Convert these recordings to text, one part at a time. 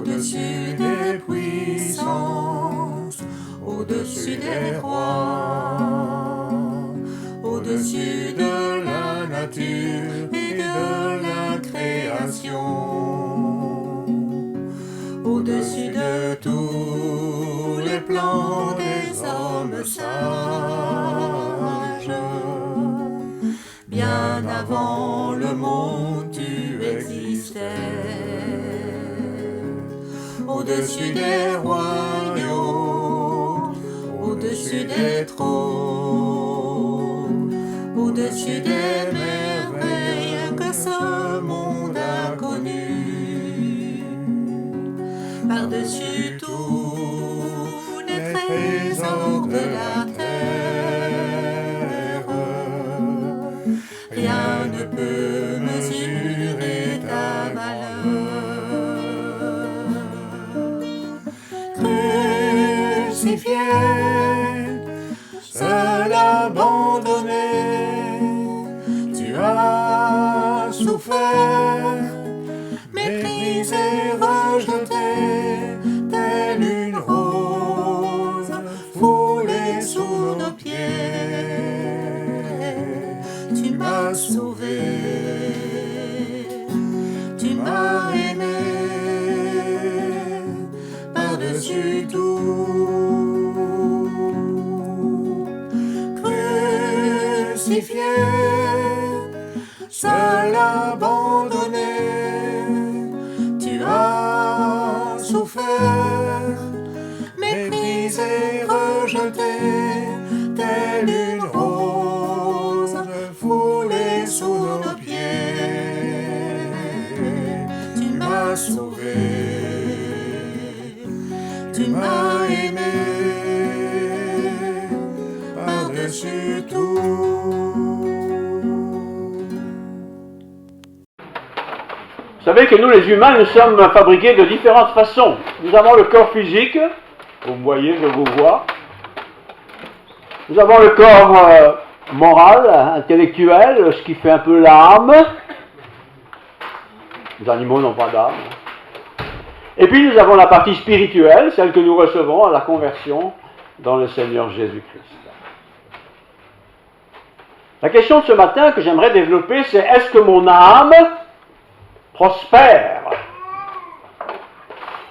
au-dessus des puissances, au-dessus des rois, au-dessus de la nature et de la création, au-dessus de tous les plans des hommes sages. Bien avant le monde, tu existais. Au-dessus des royaumes, au-dessus des trônes, au-dessus des merveilles que ce monde a connues, par-dessus tous les trésors de la terre, rien ne peut mesurer ta valeur. Crucifié, seul abandonné, tu as souffert, méprisé, rejeté, telle une rose foulée sous nos pieds. Tu m'as sauvé, tu m'as aimé, par-dessus tout. Crucifié, seul abandonné, tu as souffert, méprisé, rejeté, telle une rose foulée sous nos pieds. Tu m'as sauvé, tu m'as aimé, par-dessus tout. Vous savez que nous, les humains, nous sommes fabriqués de différentes façons. Nous avons le corps physique, vous me voyez, je vous vois. Nous avons le corps moral, intellectuel, ce qui fait un peu l'âme. Les animaux n'ont pas d'âme. Et puis nous avons la partie spirituelle, celle que nous recevons à la conversion dans le Seigneur Jésus-Christ. La question de ce matin que j'aimerais développer, c'est est-ce que mon âme prospère?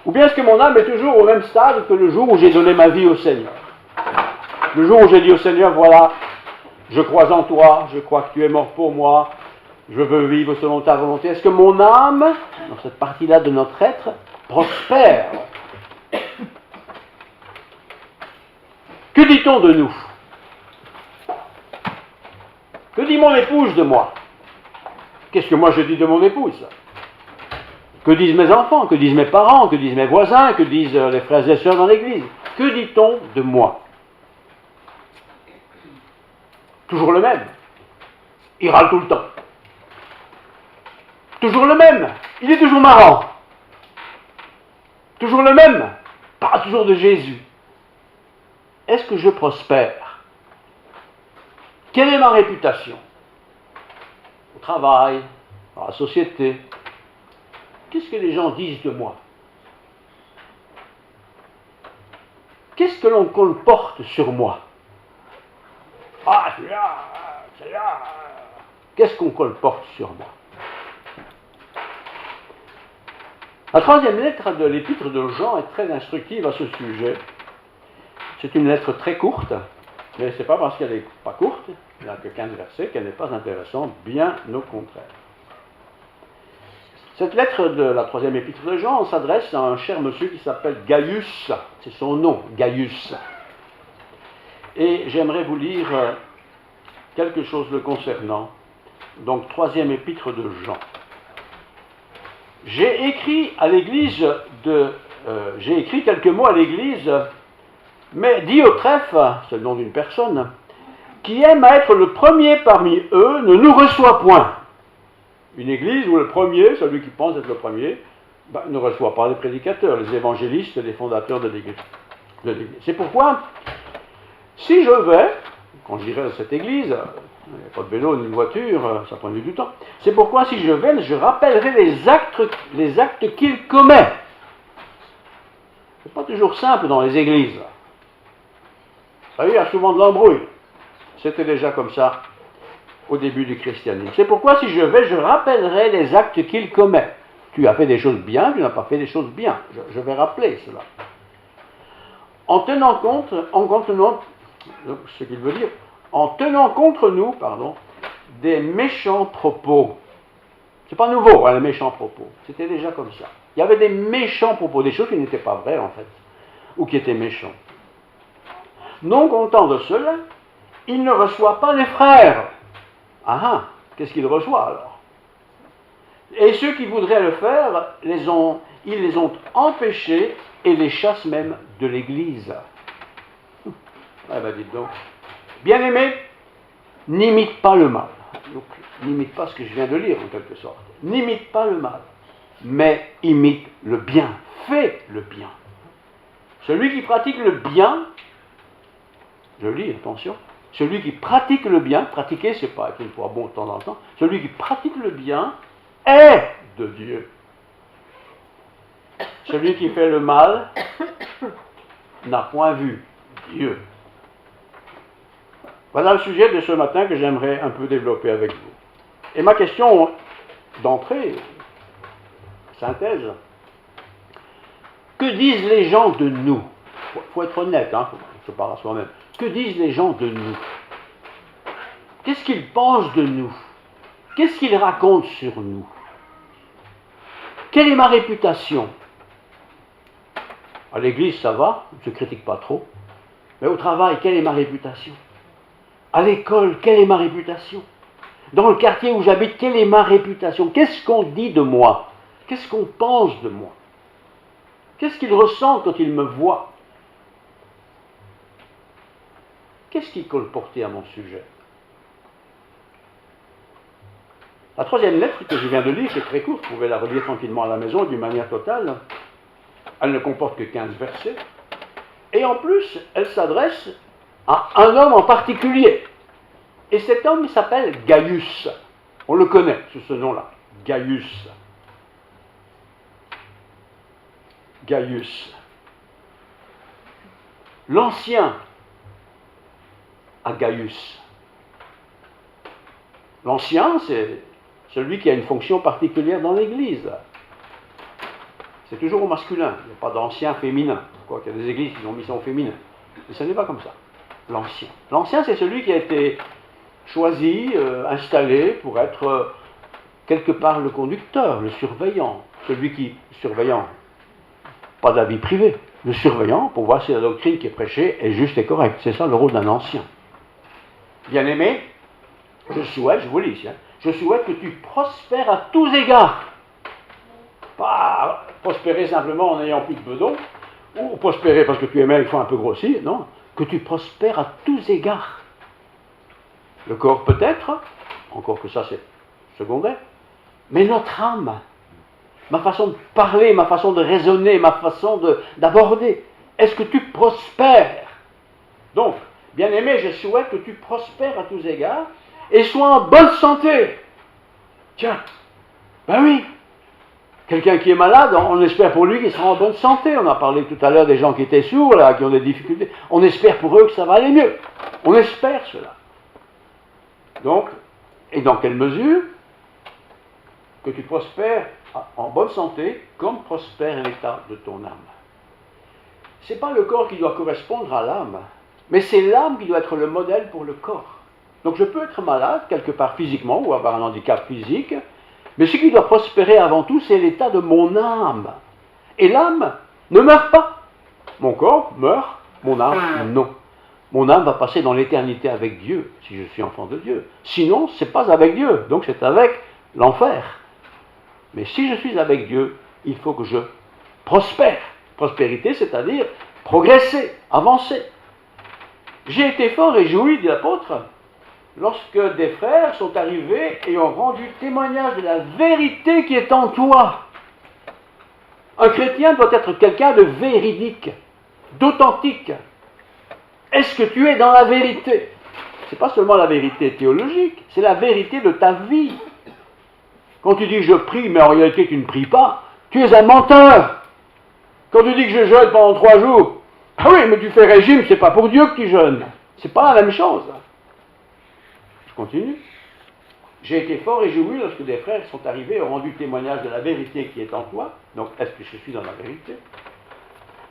Ou bien est-ce que mon âme est toujours au même stade que le jour où j'ai donné ma vie au Seigneur? Le jour où j'ai dit au Seigneur, voilà, je crois en toi, je crois que tu es mort pour moi, je veux vivre selon ta volonté. Est-ce que mon âme, dans cette partie-là de notre être, prospère? Que dit-on de nous? Que dit mon épouse de moi? Qu'est-ce que moi je dis de mon épouse? Que disent mes enfants? Que disent mes parents? Que disent mes voisins? Que disent les frères et sœurs dans l'église? Que dit-on de moi? Toujours le même. Il râle tout le temps. Toujours le même. Il est toujours marrant. Toujours le même. Pas toujours de Jésus. Est-ce que je prospère? Quelle est ma réputation? Au travail, dans la société. Qu'est-ce que les gens disent de moi? Qu'est-ce que l'on colporte sur moi? Ah, celui-là, celui-là. Qu'est-ce qu'on colporte sur moi? La troisième lettre de l'épître de Jean est très instructive à ce sujet. C'est une lettre très courte, mais ce n'est pas parce qu'elle n'est pas courte, il n'y a que 15 versets, qu'elle n'est pas intéressante, bien au contraire. Cette lettre de la troisième épître de Jean s'adresse à un cher monsieur qui s'appelle Gaius, c'est son nom, Gaius. Et j'aimerais vous lire quelque chose le concernant. Donc, troisième épître de Jean. J'ai écrit quelques mots à l'église, mais Diotrephe, c'est le nom d'une personne, qui aime à être le premier parmi eux, ne nous reçoit point. Une église où le premier, celui qui pense être le premier, ne reçoit pas les prédicateurs, les évangélistes, les fondateurs de l'église. C'est pourquoi, si je vais, quand j'irai dans cette église, il n'y a pas de vélo ni de voiture, ça prend du temps, c'est pourquoi si je vais, je rappellerai les actes qu'il commet. C'est pas toujours simple dans les églises. Vous savez, il y a souvent de l'embrouille. C'était déjà comme ça au début du christianisme. C'est pourquoi si je vais, je rappellerai les actes qu'il commet. Tu as fait des choses bien, tu n'as pas fait des choses bien. Je vais rappeler cela. En tenant compte, ce qu'il veut dire, en tenant contre nous, des méchants propos. C'est pas nouveau, hein, les méchants propos. C'était déjà comme ça. Il y avait des méchants propos, des choses qui n'étaient pas vraies en fait, ou qui étaient méchants. Non content de cela, il ne reçoit pas les frères. Ah, qu'est-ce qu'il reçoit alors? Et ceux qui voudraient le faire, ils les ont empêchés et les chassent même de l'Église. Ah ben dites donc. Bien-aimés, n'imite pas le mal. Donc, n'imite pas ce que je viens de lire en quelque sorte. N'imite pas le mal, mais imite le bien. Fais le bien. Celui qui pratique le bien, je lis, attention, celui qui pratique le bien, pratiquer c'est pas être une fois bon de temps en temps, celui qui pratique le bien est de Dieu. Celui qui fait le mal n'a point vu Dieu. Voilà le sujet de ce matin que j'aimerais un peu développer avec vous. Et ma question d'entrée, synthèse, que disent les gens de nous? Il faut être honnête, il faut se parler à soi-même. Que disent les gens de nous? Qu'est-ce qu'ils pensent de nous? Qu'est-ce qu'ils racontent sur nous? Quelle est ma réputation? À l'église, ça va, on ne se critique pas trop. Mais au travail, quelle est ma réputation? À l'école, quelle est ma réputation? Dans le quartier où j'habite, quelle est ma réputation? Qu'est-ce qu'on dit de moi? Qu'est-ce qu'on pense de moi? Qu'est-ce qu'ils ressentent quand ils me voient? Qu'est-ce qui colle porter à mon sujet? La troisième lettre que je viens de lire, qui est très courte, vous pouvez la relire tranquillement à la maison d'une manière totale. Elle ne comporte que 15 versets. Et en plus, elle s'adresse à un homme en particulier. Et cet homme, il s'appelle Gaius. On le connaît sous ce nom-là. Gaius. Gaius. L'ancien à Gaius. L'ancien, c'est celui qui a une fonction particulière dans l'Église. C'est toujours au masculin, il n'y a pas d'ancien féminin. Quoi qu'il y a des églises qui ont mis ça au féminin. Mais ce n'est pas comme ça. L'ancien. L'ancien, c'est celui qui a été choisi, installé pour être quelque part le conducteur, le surveillant. Celui qui, surveillant, pas de la vie privée, le surveillant pour voir si la doctrine qui est prêchée est juste et correcte. C'est ça le rôle d'un ancien. Bien-aimé, je vous lis ici, je souhaite que tu prospères à tous égards. Pas prospérer simplement en n'ayant plus de bedon, ou prospérer parce que tu es maigre, il faut un peu grossir, non. Que tu prospères à tous égards. Le corps peut-être, encore que ça c'est secondaire, mais notre âme, ma façon de parler, ma façon de raisonner, ma façon d'aborder, est-ce que tu prospères? Donc, bien-aimé, je souhaite que tu prospères à tous égards et sois en bonne santé. Tiens, ben oui, quelqu'un qui est malade, on espère pour lui qu'il sera en bonne santé. On a parlé tout à l'heure des gens qui étaient sourds, là, qui ont des difficultés. On espère pour eux que ça va aller mieux. On espère cela. Donc, et dans quelle mesure? Que tu prospères en bonne santé, comme prospère l'état de ton âme. Ce n'est pas le corps qui doit correspondre à l'âme, mais c'est l'âme qui doit être le modèle pour le corps. Donc je peux être malade, quelque part physiquement, ou avoir un handicap physique, mais ce qui doit prospérer avant tout, c'est l'état de mon âme. Et l'âme ne meurt pas. Mon corps meurt, mon âme non. Mon âme va passer dans l'éternité avec Dieu, si je suis enfant de Dieu. Sinon, ce n'est pas avec Dieu, donc c'est avec l'enfer. Mais si je suis avec Dieu, il faut que je prospère. Prospérité, c'est-à-dire progresser, avancer. J'ai été fort réjoui, dit l'apôtre, lorsque des frères sont arrivés et ont rendu témoignage de la vérité qui est en toi. Un chrétien doit être quelqu'un de véridique, d'authentique. Est-ce que tu es dans la vérité? Ce n'est pas seulement la vérité théologique, c'est la vérité de ta vie. Quand tu dis je prie, mais en réalité tu ne pries pas, tu es un menteur. Quand tu dis que je jeûne pendant 3 jours, ah oui, mais tu fais régime, c'est pas pour Dieu que tu jeûnes. C'est pas la même chose. Je continue. J'ai été fort réjoui lorsque des frères sont arrivés et ont rendu témoignage de la vérité qui est en toi. Donc, est-ce que je suis dans la vérité?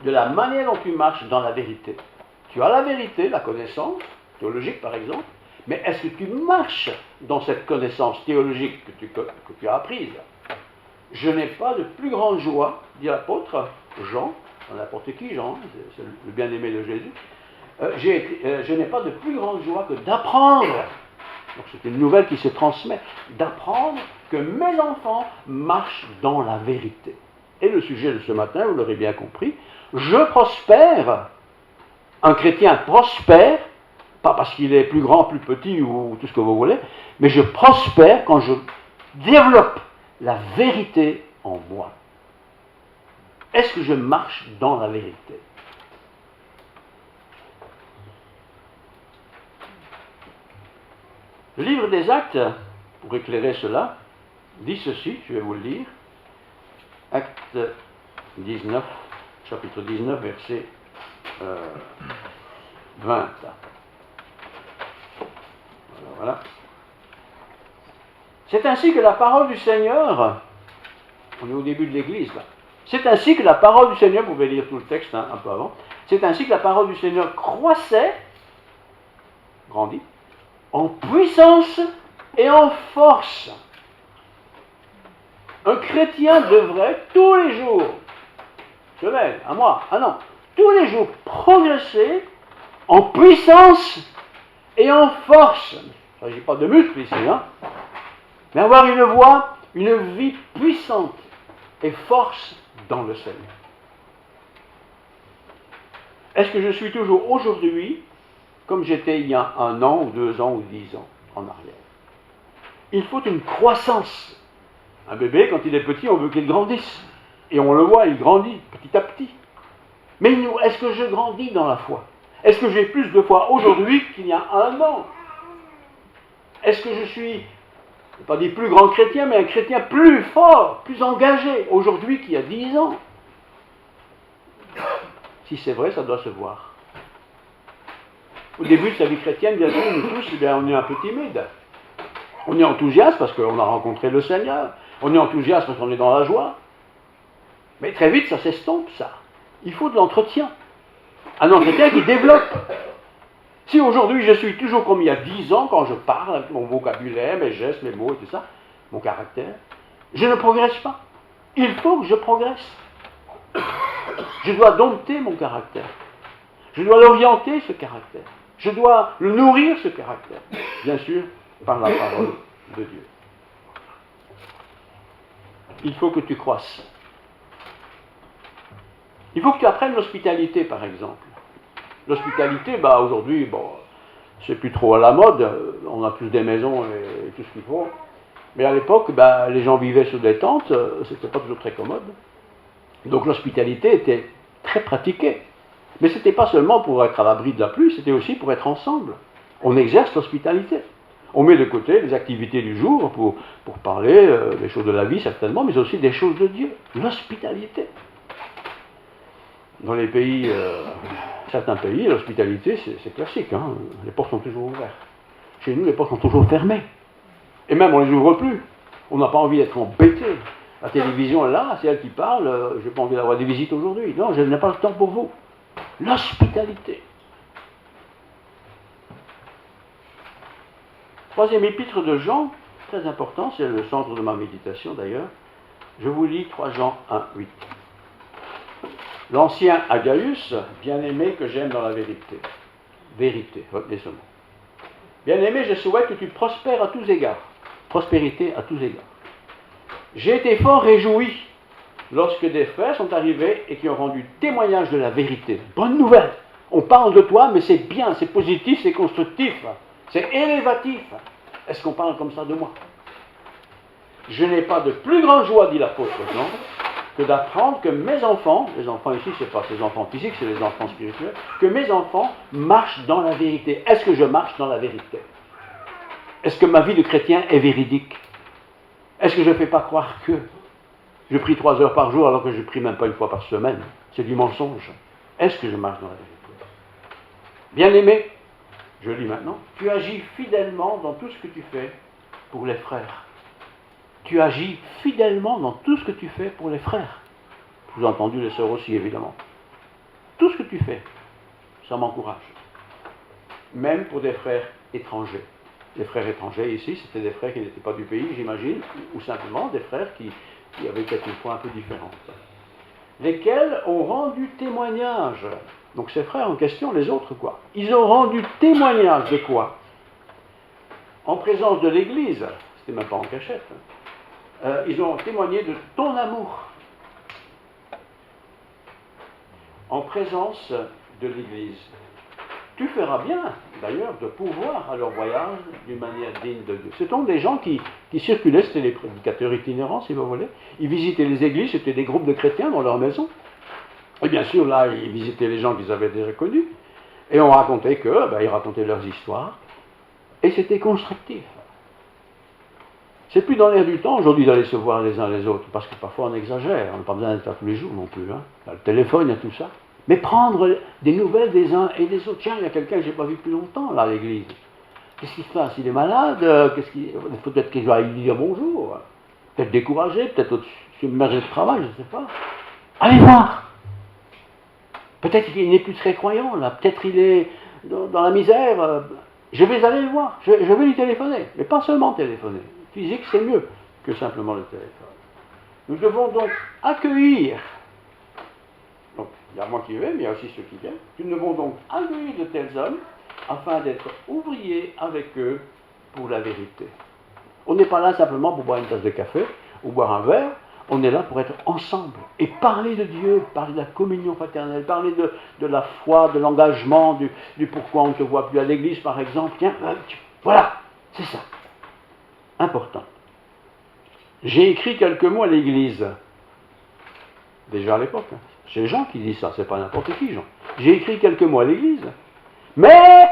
De la manière dont tu marches dans la vérité. Tu as la vérité, la connaissance, théologique par exemple, mais est-ce que tu marches dans cette connaissance théologique que tu as apprise? Je n'ai pas de plus grande joie, dit l'apôtre Jean, n'importe qui Jean, c'est le bien-aimé de Jésus, je n'ai pas de plus grande joie que d'apprendre, donc c'est une nouvelle qui se transmet, d'apprendre que mes enfants marchent dans la vérité. Et le sujet de ce matin, vous l'aurez bien compris, je prospère, un chrétien prospère, pas parce qu'il est plus grand, plus petit ou tout ce que vous voulez, mais je prospère quand je développe la vérité en moi. Est-ce que je marche dans la vérité? Le livre des Actes, pour éclairer cela, dit ceci, je vais vous le lire. Acte 19, chapitre 19, verset 20. Voilà. C'est ainsi que la parole du Seigneur, on est au début de l'Église là, c'est ainsi que la parole du Seigneur, vous pouvez lire tout le texte un peu avant, c'est ainsi que la parole du Seigneur croissait, grandit, en puissance et en force. Un chrétien devrait tous les jours, semaine, un mois, un an, tous les jours progresser en puissance et en force. Il ne s'agit pas de muscles ici, hein, mais avoir une vie puissante et force dans le Seigneur. Est-ce que je suis toujours aujourd'hui comme j'étais il y a 1 an ou 2 ans ou 10 ans en arrière? Il faut une croissance. Un bébé, quand il est petit, on veut qu'il grandisse. Et on le voit, il grandit petit à petit. Mais est-ce que je grandis dans la foi? Est-ce que j'ai plus de foi aujourd'hui qu'il y a 1 an? Est-ce que je suis, je ne vais pas dire plus grand chrétien, mais un chrétien plus fort, plus engagé aujourd'hui qu'il y a 10 ans? Si c'est vrai, ça doit se voir. Au début de sa vie chrétienne, bien sûr, nous tous, on est un peu timides. On est enthousiaste parce qu'on a rencontré le Seigneur. On est enthousiaste parce qu'on est dans la joie. Mais très vite, ça s'estompe, ça. Il faut de l'entretien. Un entretien qui développe. Si aujourd'hui, je suis toujours comme il y a 10 ans, quand je parle, avec mon vocabulaire, mes gestes, mes mots et tout ça, mon caractère, je ne progresse pas. Il faut que je progresse. Je dois dompter mon caractère. Je dois l'orienter, ce caractère. Je dois le nourrir, ce caractère. Bien sûr, par la parole de Dieu. Il faut que tu croisses. Il faut que tu apprennes l'hospitalité, par exemple. L'hospitalité, aujourd'hui, c'est plus trop à la mode. On a tous des maisons et tout ce qu'il faut. Mais à l'époque, les gens vivaient sur des tentes. C'était pas toujours très commode. Donc l'hospitalité était très pratiquée. Mais ce n'était pas seulement pour être à l'abri de la pluie, c'était aussi pour être ensemble. On exerce l'hospitalité. On met de côté les activités du jour pour parler des choses de la vie, certainement, mais aussi des choses de Dieu. L'hospitalité. Dans les pays, certains pays, l'hospitalité, c'est classique. Hein. Les portes sont toujours ouvertes. Chez nous, les portes sont toujours fermées. Et même, on ne les ouvre plus. On n'a pas envie d'être embêté. La télévision est là, c'est elle qui parle. Je n'ai pas envie d'avoir des visites aujourd'hui. Non, je n'ai pas le temps pour vous. L'hospitalité. Troisième épître de Jean, très important, c'est le centre de ma méditation d'ailleurs. Je vous lis 3 Jean 1, 8. L'ancien Agaius, bien-aimé que j'aime dans la vérité. Vérité, retenez ce mot. Bien-aimé, je souhaite que tu prospères à tous égards. Prospérité à tous égards. J'ai été fort réjoui lorsque des frères sont arrivés et qui ont rendu témoignage de la vérité. Bonne nouvelle. On parle de toi, mais c'est bien, c'est positif, c'est constructif, c'est élévatif. Est-ce qu'on parle comme ça de moi? Je n'ai pas de plus grande joie, dit l'apôtre Jean, que d'apprendre que mes enfants, les enfants ici, ce n'est pas ces enfants physiques, c'est les enfants spirituels, que mes enfants marchent dans la vérité. Est-ce que je marche dans la vérité? Est-ce que ma vie de chrétien est véridique? Est-ce que je ne fais pas croire que? Je prie 3 heures par jour alors que je ne prie même pas une fois par semaine. C'est du mensonge. Est-ce que je marche dans la vérité? Bien-aimé, je lis maintenant, tu agis fidèlement dans tout ce que tu fais pour les frères. Tu agis fidèlement dans tout ce que tu fais pour les frères. Sous-entendu les sœurs aussi, évidemment. Tout ce que tu fais, ça m'encourage. Même pour des frères étrangers. Les frères étrangers ici, c'était des frères qui n'étaient pas du pays, j'imagine, ou simplement des frères qui avaient peut-être une foi un peu différente. Lesquels ont rendu témoignage. Donc ces frères en question, les autres quoi? Ils ont rendu témoignage de quoi? En présence de l'Église, c'était même pas en cachette, ils ont témoigné de ton amour. En présence de l'Église. Tu feras bien, d'ailleurs, de pourvoir à leur voyage d'une manière digne de Dieu. Ce sont des gens qui circulaient, c'était les prédicateurs itinérants, si vous voulez. Ils visitaient les églises, c'était des groupes de chrétiens dans leur maison. Et bien sûr, là, ils visitaient les gens qu'ils avaient déjà connus. Et on racontait ils racontaient leurs histoires. Et c'était constructif. C'est plus dans l'air du temps aujourd'hui d'aller se voir les uns les autres, parce que parfois on exagère, on n'a pas besoin d'être là tous les jours non plus. Hein. Il y a le téléphone, il y a tout ça. Mais prendre des nouvelles des uns et des autres. Tiens, il y a quelqu'un que je n'ai pas vu depuis longtemps là à l'église. Qu'est-ce qui se passe? Il est malade? Peut-être qu'il va lui dire bonjour. Peut-être découragé, peut-être submergé de travail, je ne sais pas. Allez voir! Peut-être qu'il n'est plus très croyant là, peut-être il est dans la misère. Je vais aller le voir, je vais lui téléphoner. Mais pas seulement téléphoner. Physique, c'est mieux que simplement le téléphone. Nous devons donc accueillir. Donc, il y a moi qui vais, mais il y a aussi ceux qui viennent. Nous devons donc accueillir de tels hommes afin d'être ouvriers avec eux pour la vérité. On n'est pas là simplement pour boire une tasse de café ou boire un verre. On est là pour être ensemble et parler de Dieu, parler de la communion fraternelle, parler de la foi, de l'engagement, du pourquoi on ne te voit plus à l'église, par exemple. Tiens, voilà, c'est ça. Important. J'ai écrit quelques mots à l'église. Déjà à l'époque. Hein. C'est les gens qui disent ça, c'est pas n'importe qui, Jean. J'ai écrit quelques mots à l'église. Mais,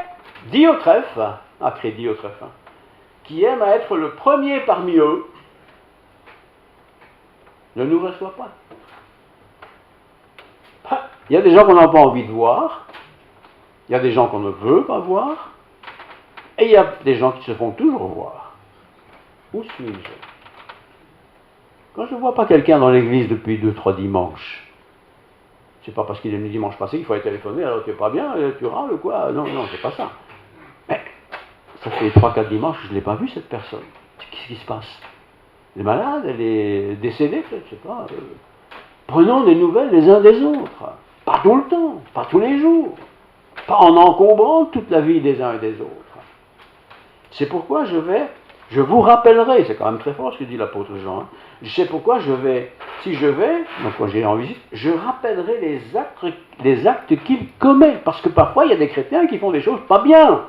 Diotrephe, après Diotrephe, hein, qui aime à être le premier parmi eux, ne nous reçoit pas. Il y a des gens qu'on n'a pas envie de voir, il y a des gens qu'on ne veut pas voir, et il y a des gens qui se font toujours voir. Où suis-je? Quand je ne vois pas quelqu'un dans l'église depuis 2-3 dimanches, c'est pas parce qu'il est venu dimanche passé qu'il faut aller téléphoner, alors tu n'es pas bien, tu râles ou quoi? Non, c'est pas ça. Mais ça fait 3-4 dimanches que je ne l'ai pas vu cette personne. Qu'est-ce qui se passe? Elle est malade, elle est décédée peut-être, je ne sais pas. Prenons des nouvelles les uns des autres. Pas tout le temps, pas tous les jours. Pas en encombrant toute la vie des uns et des autres. C'est pourquoi je vous rappellerai, c'est quand même très fort ce que dit l'apôtre Jean. Hein. Je sais pourquoi si je vais, donc quand j'irai en visite, je rappellerai les actes qu'il commet. Parce que parfois il y a des chrétiens qui font des choses pas bien.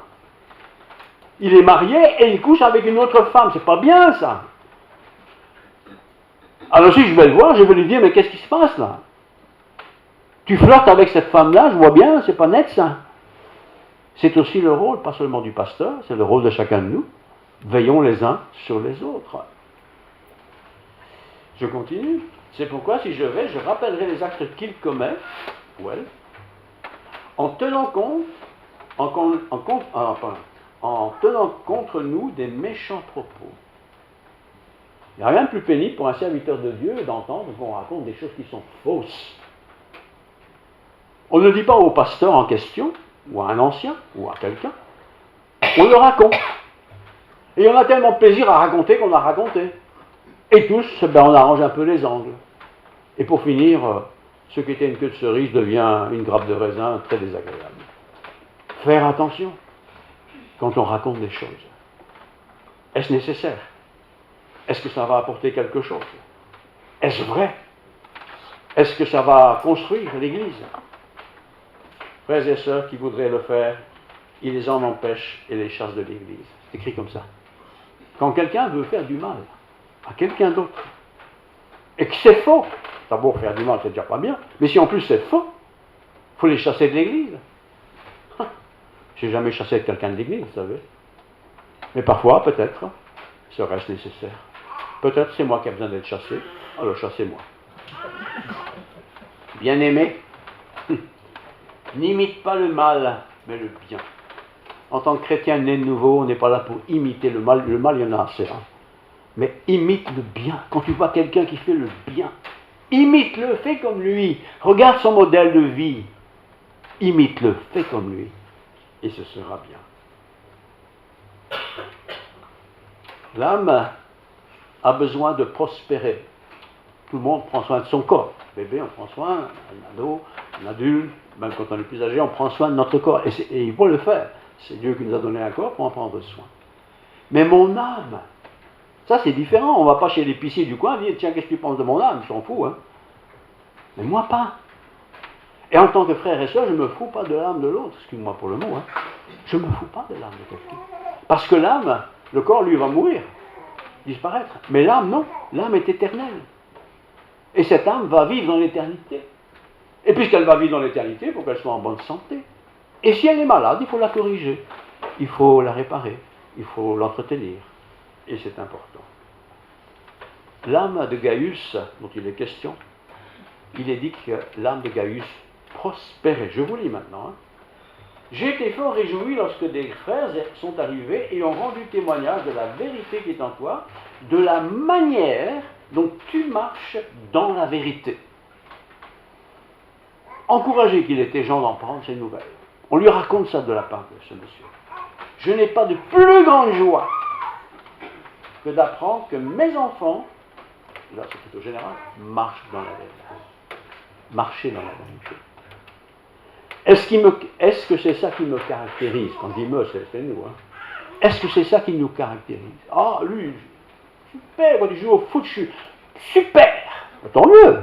Il est marié et il couche avec une autre femme, c'est pas bien ça. Alors si je vais le voir, je vais lui dire, mais qu'est-ce qui se passe là? Tu flirtes avec cette femme-là, je vois bien, c'est pas net ça. C'est aussi le rôle, pas seulement du pasteur, c'est le rôle de chacun de nous. Veillons les uns sur les autres. Je continue. C'est pourquoi si je vais, je rappellerai les actes qu'il commet, ou elle, en tenant contre nous des méchants propos. Il n'y a rien de plus pénible pour un serviteur de Dieu d'entendre qu'on raconte des choses qui sont fausses. On ne dit pas au pasteur en question, ou à un ancien, ou à quelqu'un, on le raconte. Et on a tellement de plaisir à raconter qu'on a raconté. Et tous, on arrange un peu les angles. Et pour finir, ce qui était une queue de cerise devient une grappe de raisin très désagréable. Faire attention quand on raconte des choses. Est-ce nécessaire? Est-ce que ça va apporter quelque chose? Est-ce vrai? Est-ce que ça va construire l'Église? Frères et sœurs qui voudraient le faire, ils les en empêchent et les chassent de l'Église. C'est écrit comme ça. Quand quelqu'un veut faire du mal à quelqu'un d'autre, et que c'est faux, d'abord faire du mal c'est déjà pas bien, mais si en plus c'est faux, il faut les chasser de l'Église. Je n'ai jamais chassé quelqu'un de l'Église, vous savez. Mais parfois, peut-être, serait-ce nécessaire. Peut-être c'est moi qui ai besoin d'être chassé, alors chassez-moi. Bien-aimé, n'imite pas le mal, mais le bien. En tant que chrétien né de nouveau, on n'est pas là pour imiter le mal. Le mal, il y en a assez. Hein. Mais imite le bien. Quand tu vois quelqu'un qui fait le bien, imite-le, fais comme lui. Regarde son modèle de vie. Imite-le, fais comme lui. Et ce sera bien. L'âme a besoin de prospérer. Tout le monde prend soin de son corps. Bébé, on prend soin, un ado, un adulte, même quand on est plus âgé, on prend soin de notre corps. Et il faut le faire. C'est Dieu qui nous a donné un corps pour en prendre soin. Mais mon âme, ça c'est différent. On ne va pas chez l'épicier du coin dire tiens, qu'est-ce que tu penses de mon âme? Je s'en fous. Hein. Mais moi pas. Et en tant que frère et soeur, je ne me fous pas de l'âme de l'autre. Excuse-moi pour le mot. Hein. Je ne me fous pas de l'âme de quelqu'un. Parce que l'âme, le corps, lui, va mourir, disparaître. Mais l'âme, non. L'âme est éternelle. Et cette âme va vivre dans l'éternité. Et puisqu'elle va vivre dans l'éternité, il faut qu'elle soit en bonne santé. Et si elle est malade, il faut la corriger. Il faut la réparer. Il faut l'entretenir. Et c'est important. L'âme de Gaius, dont il est question, il est dit que l'âme de Gaius prospérait. Je vous lis maintenant. Hein. J'ai été fort réjoui lorsque des frères sont arrivés et ont rendu témoignage de la vérité qui est en toi, de la manière dont tu marches dans la vérité. Encouragé qu'il était Jean d'en prendre ses nouvelles. On lui raconte ça de la part de ce monsieur. Je n'ai pas de plus grande joie que d'apprendre que mes enfants, là c'est plutôt général, marchent dans la vérité. Marcher dans la vérité. Est-ce que c'est ça qui me caractérise? Quand on dit me, c'est nous. Hein. Est-ce que c'est ça qui nous caractérise? Ah, lui, super, quand tu joues au foot, je suis super. Tant mieux.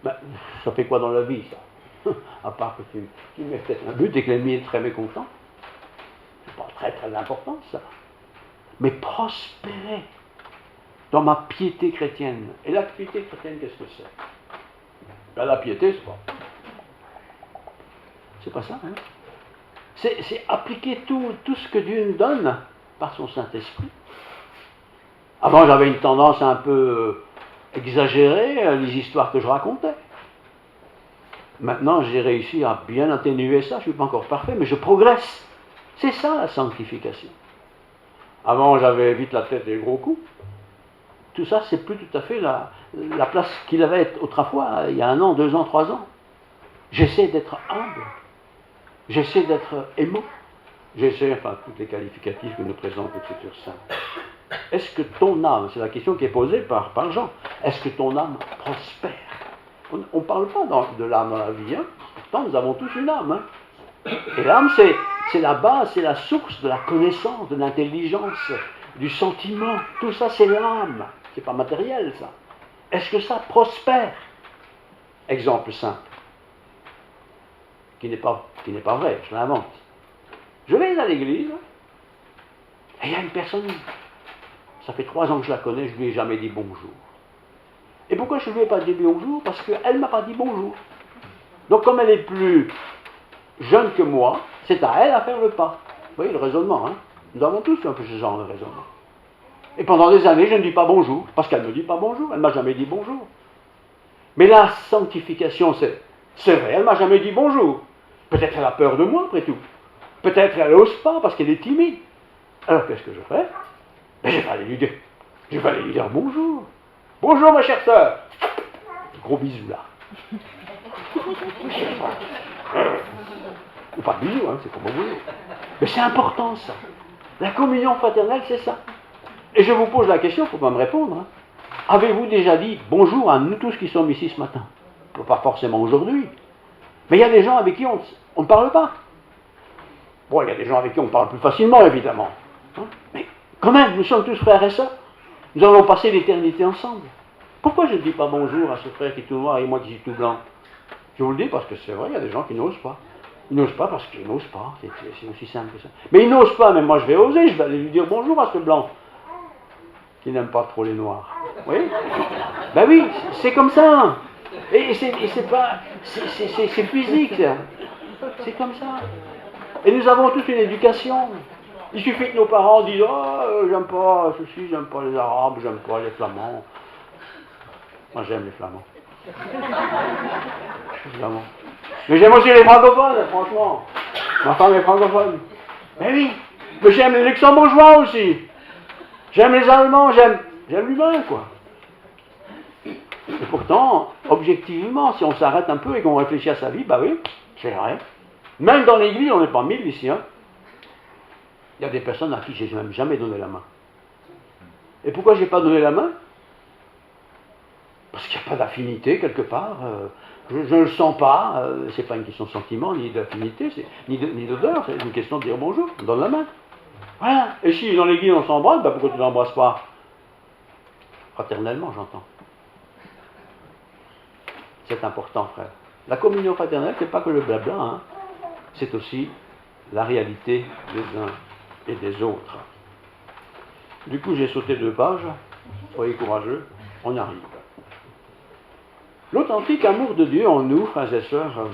Ben, ça fait quoi dans la vie, ça? À part que tu mets peut-être un but et que l'ennemi est très mécontent. C'est pas très très important, ça. Mais prospérer dans ma piété chrétienne. Et la piété chrétienne, qu'est-ce que c'est? Ben, la piété, c'est pas... C'est pas ça, hein? C'est appliquer tout ce que Dieu nous donne par son Saint-Esprit. Avant, j'avais une tendance un peu exagérée, les histoires que je racontais. Maintenant, j'ai réussi à bien atténuer ça. Je ne suis pas encore parfait, mais je progresse. C'est ça, la sanctification. Avant, j'avais vite la tête et les gros coups. Tout ça, c'est plus tout à fait la place qu'il avait autrefois, il y a 1 an, 2 ans, 3 ans. J'essaie d'être humble. J'essaie d'être aimant. J'essaie, enfin, tous les qualificatifs que nous présente l'Écriture sainte. Est-ce que ton âme, c'est la question qui est posée par Jean, est-ce que ton âme prospère? On ne parle pas de l'âme dans la vie, hein? Pourtant nous avons tous une âme. Hein? Et l'âme, c'est la base, c'est la source de la connaissance, de l'intelligence, du sentiment. Tout ça, c'est l'âme. C'est pas matériel, ça. Est-ce que ça prospère? Exemple simple, qui n'est pas vrai, je l'invente. Je vais à l'église, et il y a une personne, ça fait 3 ans que je la connais, je ne lui ai jamais dit bonjour. Et pourquoi je ne lui ai pas dit bonjour? Parce qu'elle ne m'a pas dit bonjour. Donc comme elle est plus jeune que moi, c'est à elle à faire le pas. Vous voyez le raisonnement, hein? Nous avons tous un peu ce genre de raisonnement. Et pendant des années, je ne dis pas bonjour, parce qu'elle ne me dit pas bonjour, elle ne m'a jamais dit bonjour. Mais la sanctification, c'est vrai, elle ne m'a jamais dit bonjour. Peut-être elle a peur de moi, après tout. Peut-être elle n'ose pas, parce qu'elle est timide. Alors qu'est-ce que je fais? Ben, je vais aller lui dire bonjour. Bonjour ma chère sœur. Gros bisous là. Ou pas de bisous, hein, c'est comme vous voulez. Mais c'est important ça. La communion fraternelle, c'est ça. Et je vous pose la question, il ne faut pas me répondre. Hein. Avez-vous déjà dit bonjour à nous tous qui sommes ici ce matin? Pas forcément aujourd'hui. Mais il y a des gens avec qui on ne parle pas. Bon, il y a des gens avec qui on parle plus facilement, évidemment. Hein? Mais quand même, nous sommes tous frères et sœurs. Nous allons passer l'éternité ensemble. Pourquoi je ne dis pas bonjour à ce frère qui est tout noir et moi qui suis tout blanc? Je vous le dis parce que c'est vrai, il y a des gens qui n'osent pas. Ils n'osent pas parce qu'ils n'osent pas. C'est aussi simple que ça. Mais ils n'osent pas, mais moi je vais oser, je vais aller lui dire bonjour à ce blanc qui n'aime pas trop les noirs. Oui? Ben oui, c'est comme ça. Et c'est pas... C'est physique. C'est comme ça. Et nous avons tous une éducation. Il suffit que nos parents disent oh, j'aime pas ceci, j'aime pas les Arabes, j'aime pas les Flamands. Moi j'aime les Flamands. Évidemment. Mais j'aime aussi les francophones, franchement. Ma femme est francophone. Mais oui, mais j'aime les luxembourgeois aussi. J'aime les Allemands, j'aime l'humain, quoi. Et pourtant, objectivement, si on s'arrête un peu et qu'on réfléchit à sa vie, bah oui, c'est vrai. Même dans l'église, on n'est pas 1000 ici, hein. Il y a des personnes à qui j'ai même jamais donné la main. Et pourquoi je n'ai pas donné la main? Parce qu'il n'y a pas d'affinité quelque part. Je ne le sens pas. C'est pas une question de sentiment, ni d'affinité, ni d'odeur. C'est une question de dire bonjour, on donne la main. Voilà. Et si dans l'église on s'embrasse, bah pourquoi tu ne l'embrasses pas? Fraternellement, j'entends. C'est important, frère. La communion fraternelle, c'est pas que le blabla, hein. C'est aussi la réalité des uns et des autres. Du coup, j'ai sauté 2 pages. Soyez courageux, on arrive. L'authentique amour de Dieu en nous, frères et sœurs,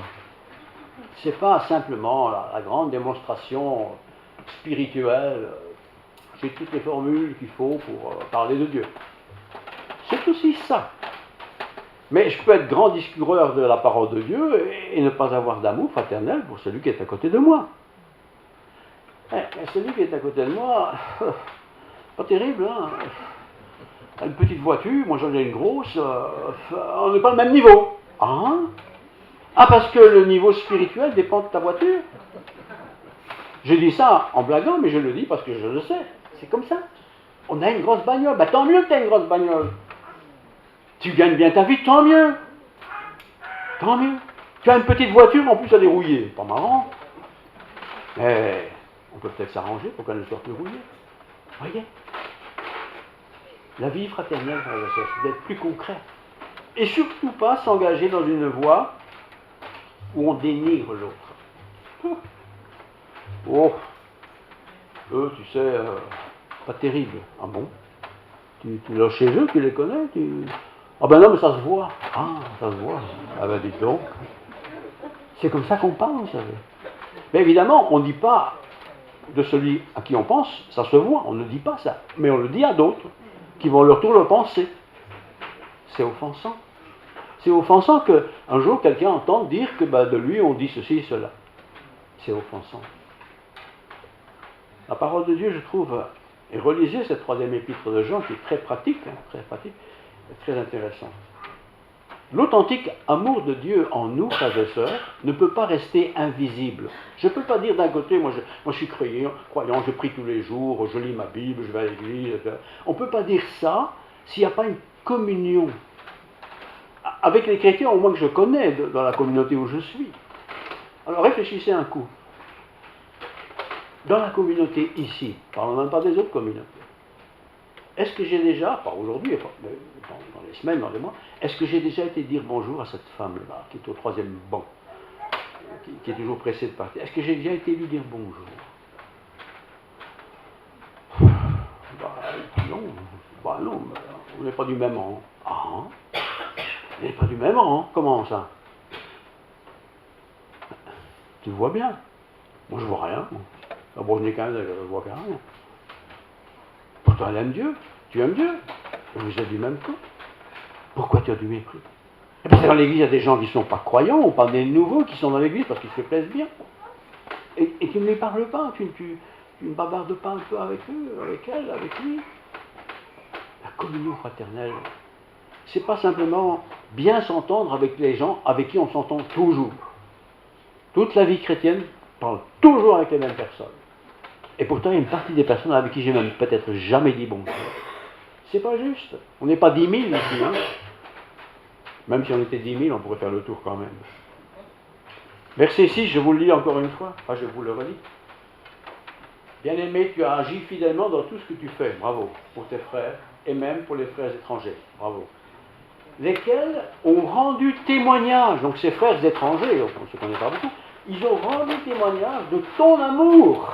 c'est pas simplement la grande démonstration spirituelle. J'ai toutes les formules qu'il faut pour parler de Dieu. C'est aussi ça. Mais je peux être grand discoureur de la parole de Dieu et ne pas avoir d'amour fraternel pour celui qui est à côté de moi. Mais celui qui est à côté de moi, pas terrible, hein. Une petite voiture, moi j'en ai une grosse, on n'est pas le même niveau. Ah, parce que le niveau spirituel dépend de ta voiture. Je dis ça en blaguant, mais je le dis parce que je le sais. C'est comme ça. On a une grosse bagnole, bah tant mieux que tu as une grosse bagnole. Tu gagnes bien ta vie, tant mieux. Tant mieux. Tu as une petite voiture, en plus elle est rouillée. Pas marrant. Mais on peut peut-être s'arranger pour qu'elle ne soit plus rouillée. Voyez? La vie fraternelle, c'est d'être plus concret. Et surtout pas s'engager dans une voie où on dénigre l'autre. Oh, eux, tu sais, pas terrible. Ah bon? Tu loges chez eux, tu les connais? Ah ben non, mais ça se voit. Ah, ça se voit. Ah ben dites donc. C'est comme ça qu'on parle, vous savez. Mais évidemment, on ne dit pas de celui à qui on pense, ça se voit, on ne dit pas ça. Mais on le dit à d'autres, qui vont leur tour le penser. C'est offensant. C'est offensant qu'un jour quelqu'un entende dire que de lui on dit ceci et cela. C'est offensant. La parole de Dieu, je trouve, et relisez cette 3e épître de Jean qui est très pratique, et très intéressant. L'authentique amour de Dieu en nous, frères et sœurs, ne peut pas rester invisible. Je ne peux pas dire d'un côté, moi je suis croyant, je prie tous les jours, je lis ma Bible, je vais à l'église. On ne peut pas dire ça s'il n'y a pas une communion avec les chrétiens, au moins que je connais, dans la communauté où je suis. Alors réfléchissez un coup. Dans la communauté ici, parlons même pas des autres communautés, est-ce que j'ai déjà, pas aujourd'hui, dans les semaines, dans les mois, est-ce que j'ai déjà été dire bonjour à cette femme-là, qui est au 3e banc, qui est toujours pressée de partir? Est-ce que j'ai déjà été lui dire bonjour? Non, on n'est pas du même rang. Ah, on n'est pas du même rang, comment ça? Tu vois bien. Moi je vois rien. Bon, je n'ai qu'un œil, je vois rien. Pourtant elle aime Dieu, tu aimes Dieu, vous êtes du même camp. Pourquoi tu as du mépris? Parce que dans l'église, il y a des gens qui ne sont pas croyants, pas des nouveaux, qui sont dans l'église parce qu'ils se plaisent bien. Et tu ne les parles pas, tu ne bavardes pas un peu avec eux, avec elle, avec lui. La communion fraternelle, c'est pas simplement bien s'entendre avec les gens avec qui on s'entend toujours. Toute la vie chrétienne parle toujours avec les mêmes personnes. Et pourtant, il y a une partie des personnes avec qui j'ai même peut-être jamais dit bonjour. C'est pas juste. On n'est pas 10 000 ici, hein. Même si on était 10 000, on pourrait faire le tour quand même. Verset 6, je vous le lis encore une fois. Je vous le relis. Bien-aimé, tu as agi fidèlement dans tout ce que tu fais. Bravo. Pour tes frères et même pour les frères étrangers. Bravo. Lesquels ont rendu témoignage. Donc ces frères étrangers, on ne se connaît pas beaucoup, ils ont rendu témoignage de ton amour.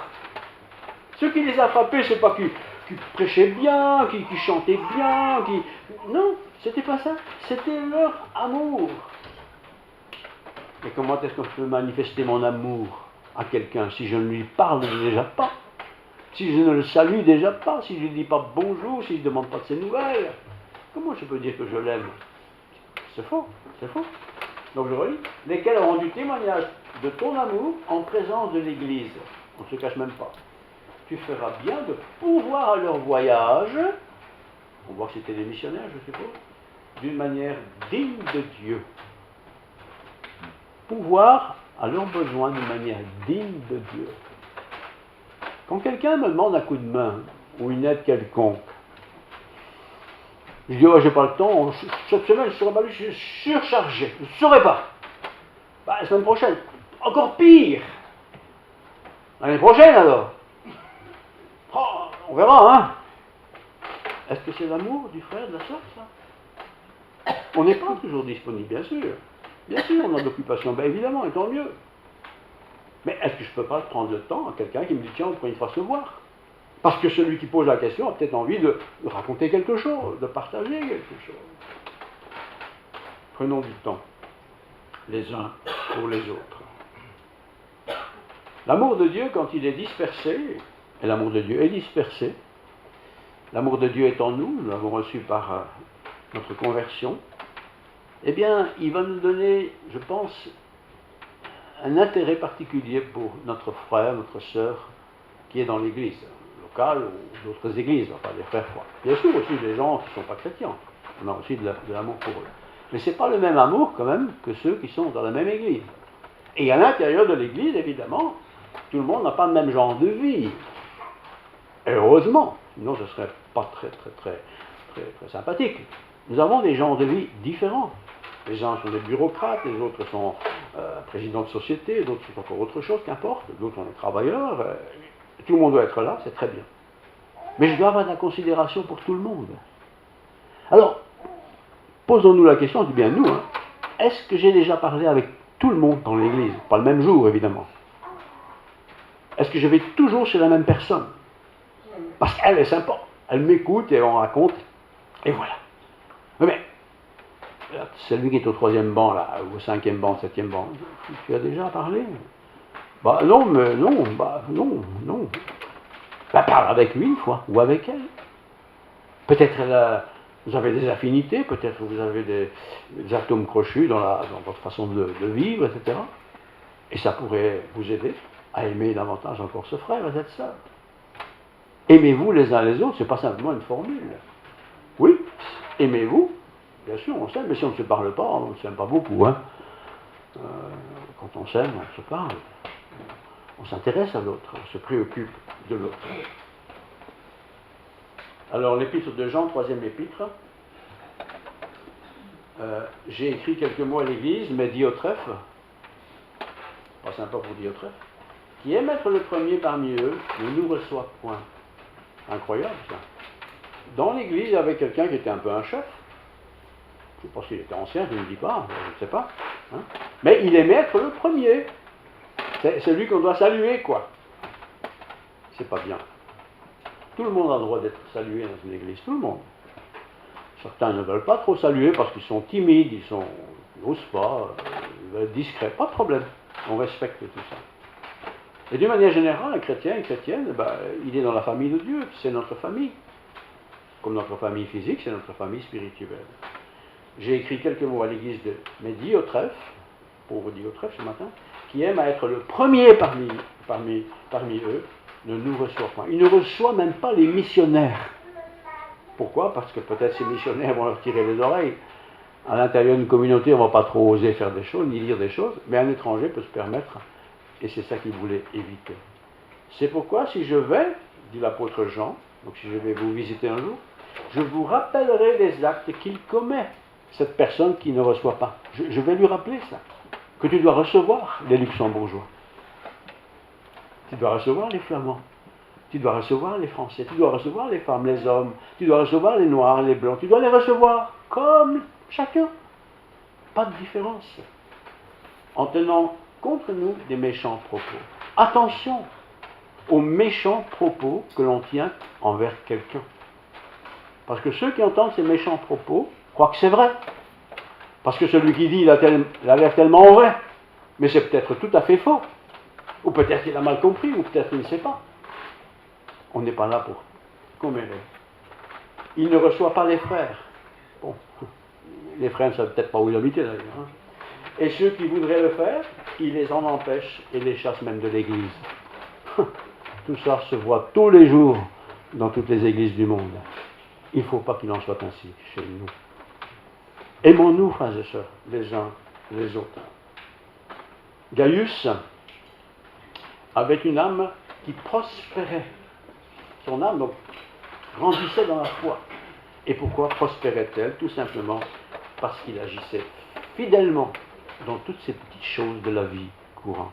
Ce qui les a frappés, c'est pas qu'ils prêchaient bien, qu'ils chantaient bien, non, c'était pas ça. C'était leur amour. Et comment est-ce que je peux manifester mon amour à quelqu'un si je ne lui parle déjà pas? si je ne le salue déjà pas, si je ne lui dis pas bonjour, si je ne demande pas de ses nouvelles, comment je peux dire que je l'aime? C'est faux, c'est faux. Donc je relis, lesquels ont rendu témoignage de ton amour en présence de l'Église. On ne se cache même pas. Tu feras bien de pourvoir à leur voyage, on voit que c'était des missionnaires, je suppose, d'une manière digne de Dieu. Pouvoir à leurs besoins d'une manière digne de Dieu. Quand quelqu'un me demande un coup de main ou une aide quelconque, je dis, ouais, j'ai pas le temps, cette semaine je ne serai pas là, je suis surchargé, je ne saurai pas. Bah, la semaine prochaine, encore pire. L'année prochaine alors. Oh, on verra, hein. Est-ce que c'est l'amour du frère, de la sœur, ça? On n'est pas toujours disponible, bien sûr. Bien sûr, on a de l'occupation, bien évidemment, et tant mieux. Mais est-ce que je ne peux pas prendre le temps à quelqu'un qui me dit, tiens, on pourrait une fois se voir? Parce que celui qui pose la question a peut-être envie de raconter quelque chose, de partager quelque chose. Prenons du temps, les uns pour les autres. L'amour de Dieu, quand il est dispersé, et l'amour de Dieu est dispersé, l'amour de Dieu est en nous, nous l'avons reçu par notre conversion, eh bien, il va nous donner, je pense, un intérêt particulier pour notre frère, notre sœur, qui est dans l'église locale ou d'autres églises, enfin des frères froids. Bien sûr aussi des gens qui ne sont pas chrétiens, on a aussi de l'amour pour eux. Mais ce n'est pas le même amour quand même que ceux qui sont dans la même église. Et à l'intérieur de l'église, évidemment, tout le monde n'a pas le même genre de vie. Et heureusement, sinon ce ne serait pas très sympathique. Nous avons des genres de vie différents. Les uns sont des bureaucrates, les autres sont présidents de société, d'autres sont encore autre chose, qu'importe, d'autres sont des travailleurs. Tout le monde doit être là, c'est très bien. Mais je dois avoir de la considération pour tout le monde. Alors, posons-nous la question, on dit bien nous, hein, est-ce que j'ai déjà parlé avec tout le monde dans l'église? Pas le même jour, évidemment. Est-ce que je vais toujours chez la même personne? Parce qu'elle est sympa, elle m'écoute et on raconte, et voilà. Mais, celui qui est au 3e banc, là, ou au 5e banc, 7e banc, tu as déjà parlé? Bah non, mais non, non. Bah parle avec lui une fois, ou avec elle. Peut-être vous avez des affinités, peut-être vous avez des atomes crochus dans votre façon de vivre, etc. Et ça pourrait vous aider à aimer davantage encore ce frère et cette sœur. Aimez-vous les uns les autres, c'est pas simplement une formule. Oui, aimez-vous, bien sûr, on s'aime, mais si on ne se parle pas, on ne s'aime pas beaucoup. Hein. Quand on s'aime, on se parle. On s'intéresse à l'autre, on se préoccupe de l'autre. Alors, l'épître de Jean, 3e épître. J'ai écrit quelques mots à l'église, mais Diotrephe, pas sympa pour Diotrephe, qui aime être le premier parmi eux, ne nous reçoit point. Incroyable ça. Dans l'église, il y avait quelqu'un qui était un peu un chef. Je ne sais pas s'il était ancien, je ne le dis pas, je ne sais pas. Hein. Mais il aimait être le premier. C'est lui qu'on doit saluer, quoi. C'est pas bien. Tout le monde a le droit d'être salué dans une église, tout le monde. Certains ne veulent pas trop saluer parce qu'ils sont timides, ils n'osent pas, ils veulent être discrets. Pas de problème, on respecte tout ça. Et d'une manière générale, un chrétien, une chrétienne, il est dans la famille de Dieu, c'est notre famille. Comme notre famille physique, c'est notre famille spirituelle. J'ai écrit quelques mots à l'église de Diotrephe, pauvre Diotrephe ce matin, qui aime à être le premier parmi eux, ne nous reçoit pas. Il ne reçoit même pas les missionnaires. Pourquoi? Parce que peut-être ces missionnaires vont leur tirer les oreilles. À l'intérieur d'une communauté, on ne va pas trop oser faire des choses, ni dire des choses, mais un étranger peut se permettre, et c'est ça qu'il voulait éviter. C'est pourquoi, si je vais, dit l'apôtre Jean, donc si je vais vous visiter un jour, je vous rappellerai les actes qu'il commet, cette personne qui ne reçoit pas. Je vais lui rappeler ça, que tu dois recevoir les Luxembourgeois. Tu dois recevoir les Flamands. Tu dois recevoir les Français. Tu dois recevoir les femmes, les hommes. Tu dois recevoir les Noirs, les Blancs. Tu dois les recevoir comme chacun. Pas de différence. En tenant contre nous des méchants propos. Attention aux méchants propos que l'on tient envers quelqu'un. Parce que ceux qui entendent ces méchants propos croient que c'est vrai. Parce que celui qui dit, il a l'air tellement vrai. Mais c'est peut-être tout à fait faux. Ou peut-être qu'il a mal compris, ou peut-être qu'il ne sait pas. On n'est pas là pour commérer. Il ne reçoit pas les frères. Bon, les frères ne savent peut-être pas où il habitait d'ailleurs. Hein. Et ceux qui voudraient le faire, il les en empêche et les chasse même de l'église. Tout ça se voit tous les jours dans toutes les églises du monde. Il ne faut pas qu'il en soit ainsi chez nous. Aimons-nous, frères et sœurs, les uns les autres. Gaius avait une âme qui prospérait. Son âme donc, grandissait dans la foi. Et pourquoi prospérait-elle? Tout simplement parce qu'il agissait fidèlement dans toutes ces petites choses de la vie courante.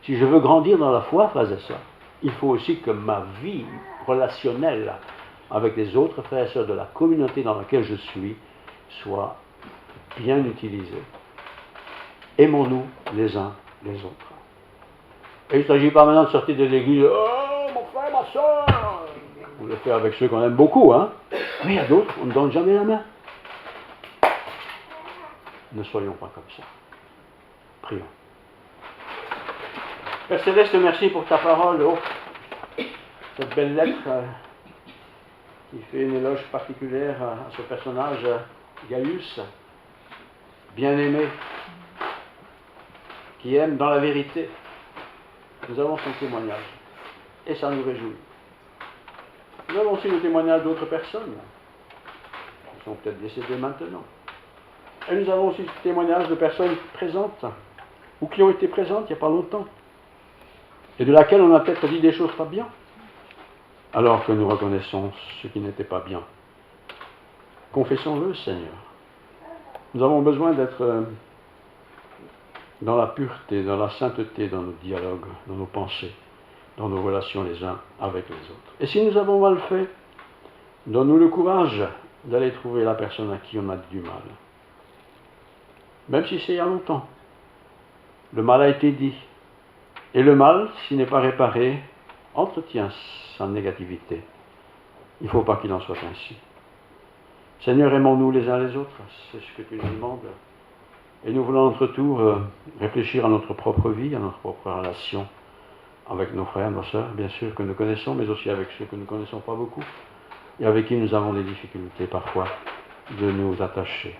Si je veux grandir dans la foi, frères et sœurs, il faut aussi que ma vie relationnelle avec les autres frères et sœurs de la communauté dans laquelle je suis soit bien utilisée. Aimons-nous les uns les autres. Et il ne s'agit pas maintenant de sortir de l'église, oh mon frère, ma soeur. On le fait avec ceux qu'on aime beaucoup, hein. Mais il y a d'autres, on ne donne jamais la main. Ne soyons pas comme ça. Prions. Père Céleste, merci pour ta parole, oh, cette belle lettre qui fait une éloge particulière à ce personnage, Gaius, bien-aimé, qui aime dans la vérité. Nous avons son témoignage, et ça nous réjouit. Nous avons aussi le témoignage d'autres personnes, qui sont peut-être décédées maintenant. Et nous avons aussi le témoignage de personnes présentes, ou qui ont été présentes il n'y a pas longtemps, et de laquelle on a peut-être dit des choses pas bien, alors que nous reconnaissons ce qui n'était pas bien. Confessons-le, Seigneur. Nous avons besoin d'être dans la pureté, dans la sainteté, dans nos dialogues, dans nos pensées, dans nos relations les uns avec les autres. Et si nous avons mal fait, donne-nous le courage d'aller trouver la personne à qui on a du mal. Même si c'est il y a longtemps. Le mal a été dit. Et le mal, s'il n'est pas réparé, entretient sa négativité. Il ne faut pas qu'il en soit ainsi. Seigneur, aimons-nous les uns les autres, c'est ce que tu nous demandes. Et nous voulons à notre tour réfléchir à notre propre vie, à notre propre relation avec nos frères, nos sœurs, bien sûr, que nous connaissons, mais aussi avec ceux que nous ne connaissons pas beaucoup, et avec qui nous avons des difficultés parfois de nous attacher.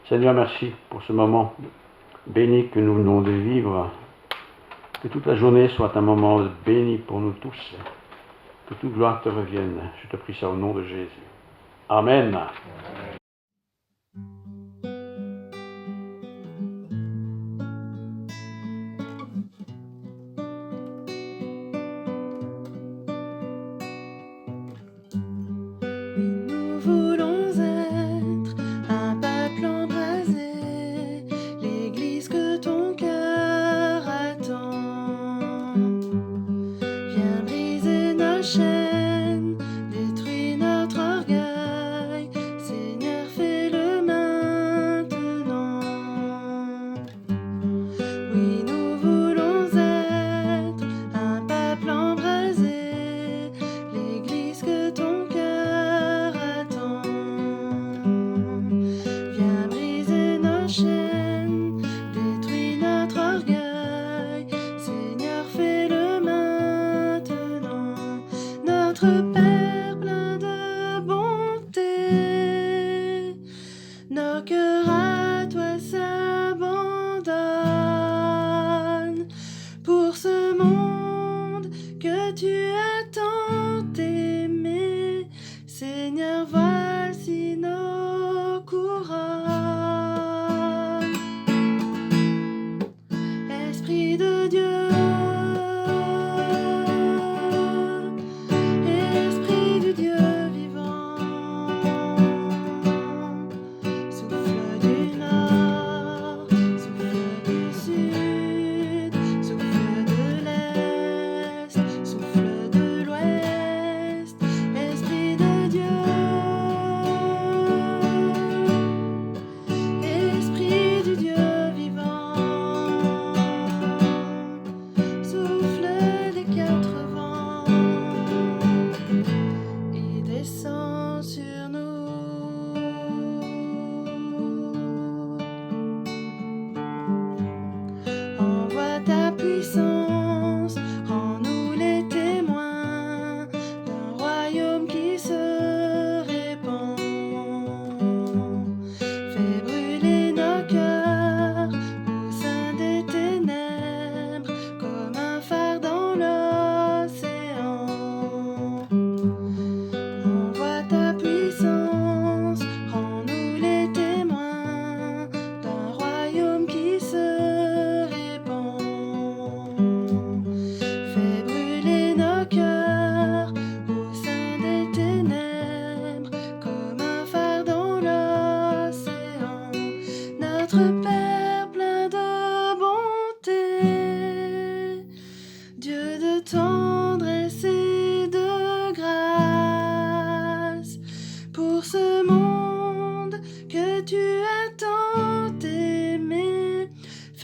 Seigneur, merci pour ce moment béni que nous venons de vivre. Que toute la journée soit un moment béni pour nous tous. Que toute gloire te revienne. Je te prie ça au nom de Jésus. Amen. Nous voulons être un peuple embrasé, l'église que ton cœur attend. Viens briser nos chaînes, détruis notre orgueil, Seigneur.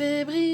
fait briller